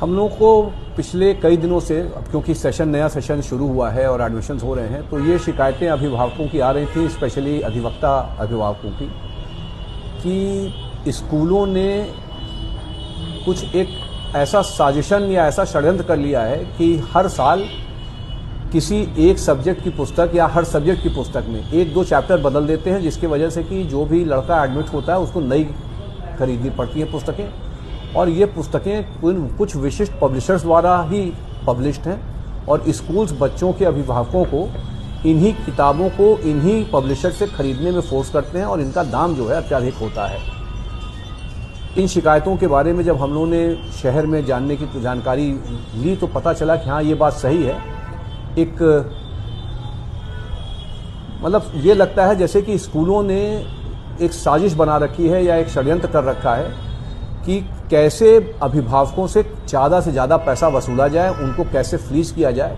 हम लोगों को पिछले कई दिनों से, अब क्योंकि नया सेशन शुरू हुआ है और एडमिशन्स हो रहे हैं, तो ये शिकायतें अभिभावकों की आ रही थी, स्पेशली अधिवक्ता अभिभावकों की, कि स्कूलों ने कुछ एक ऐसा साजिशन या ऐसा षड्यंत्र कर लिया है कि हर साल किसी एक सब्जेक्ट की पुस्तक या हर सब्जेक्ट की पुस्तक में एक दो चैप्टर बदल देते हैं, जिसकी वजह से कि जो भी लड़का एडमिट होता है उसको नई खरीदनी पड़ती हैं पुस्तकें। और ये पुस्तकें कुछ विशिष्ट पब्लिशर्स द्वारा ही पब्लिश्ड हैं और स्कूल्स बच्चों के अभिभावकों को इन्हीं किताबों को इन्हीं पब्लिशर से खरीदने में फोर्स करते हैं और इनका दाम जो है अत्यधिक होता है। इन शिकायतों के बारे में जब हम लोगों ने शहर में जानने की जानकारी ली तो पता चला कि हाँ, ये बात सही है। एक मतलब ये लगता है जैसे कि स्कूलों ने एक साजिश बना रखी है या एक षड्यंत्र कर रखा है कि कैसे अभिभावकों से ज़्यादा पैसा वसूला जाए, उनको कैसे फ्लीज किया जाए,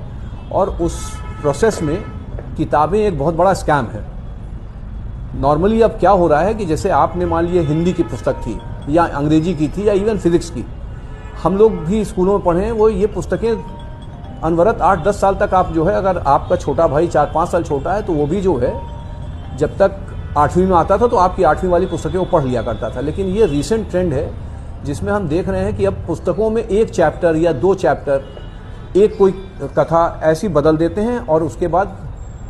और उस प्रोसेस में किताबें एक बहुत बड़ा स्कैम है। नॉर्मली अब क्या हो रहा है कि जैसे आपने मान लीजिए हिंदी की पुस्तक थी या अंग्रेजी की थी या इवन फिजिक्स की, हम लोग भी स्कूलों में पढ़े हैं, वो ये पुस्तकें अनवरत 8-10 साल तक आप जो है, अगर आपका छोटा भाई 4-5 साल छोटा है तो वो भी जो है जब तक 8वीं में आता था तो आपकी 8वीं वाली पुस्तकें वो पढ़ लिया करता था। लेकिन ये रीसेंट ट्रेंड है जिसमें हम देख रहे हैं कि अब पुस्तकों में एक चैप्टर या 2 चैप्टर, एक कोई कथा ऐसी बदल देते हैं और उसके बाद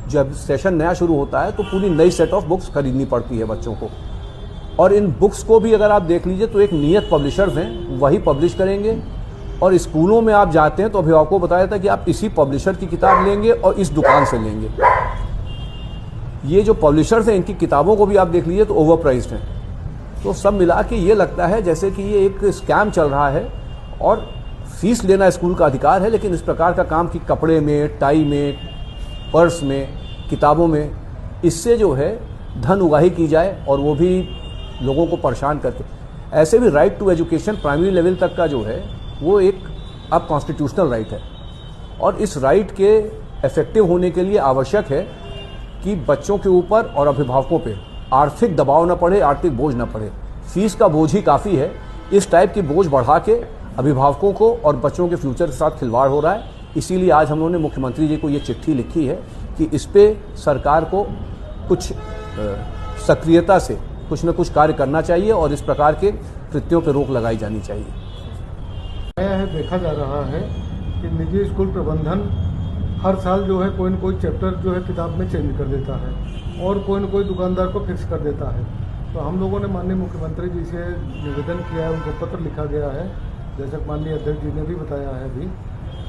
जब सेशन नया शुरू होता है तो पूरी नई सेट ऑफ बुक्स खरीदनी पड़ती है बच्चों को। और इन बुक्स को भी अगर आप देख लीजिए तो एक नियत पब्लिशर्स हैं, वही पब्लिश करेंगे, और स्कूलों में आप जाते हैं तो अभिभावकों को बताया जाता है कि आप इसी पब्लिशर की किताब लेंगे और इस दुकान से लेंगे। ये जो पब्लिशर्स हैं इनकी किताबों को भी आप देख लीजिए तो ओवर प्राइस्ड हैं। तो सब मिला के ये लगता है जैसे कि ये एक स्कैम चल रहा है, और फीस लेना स्कूल का अधिकार है, लेकिन इस प्रकार का काम कि कपड़े में, टाई में, पर्स में, किताबों में, इससे जो है धन उगाही की जाए और वो भी लोगों को परेशान करके। ऐसे भी right to education primary level तक का जो है वो एक अब कॉन्स्टिट्यूशनल राइट है, और इस राइट के इफेक्टिव होने के लिए आवश्यक है कि बच्चों के ऊपर और अभिभावकों पे आर्थिक दबाव न पड़े, आर्थिक बोझ न पड़े। फीस का बोझ ही काफ़ी है, इस टाइप की बोझ बढ़ा के अभिभावकों को और बच्चों के फ्यूचर के साथ खिलवाड़ हो रहा है। इसीलिए आज हम लोगों ने मुख्यमंत्री जी को ये चिट्ठी लिखी है कि इस पे सरकार को कुछ सक्रियता से कुछ न कुछ कार्य करना चाहिए और इस प्रकार के कृत्यों पर रोक लगाई जानी चाहिए। देखा जा रहा है कि निजी स्कूल प्रबंधन हर साल जो है कोई न कोई चैप्टर जो है किताब में चेंज कर देता है और कोई न कोई दुकानदार को फिक्स कर देता है। तो हम लोगों ने माननीय मुख्यमंत्री जी से निवेदन किया है, उनको पत्र लिखा गया है, जैसे माननीय अध्यक्ष जी ने भी बताया है अभी,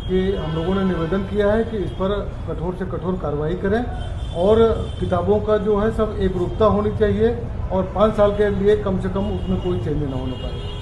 कि हम लोगों ने निवेदन किया है कि इस पर कठोर से कठोर कार्रवाई करें और किताबों का जो है सब एक रूपता होनी चाहिए और 5 साल के लिए कम से कम उसमें कोई चेंज ना होना पाए।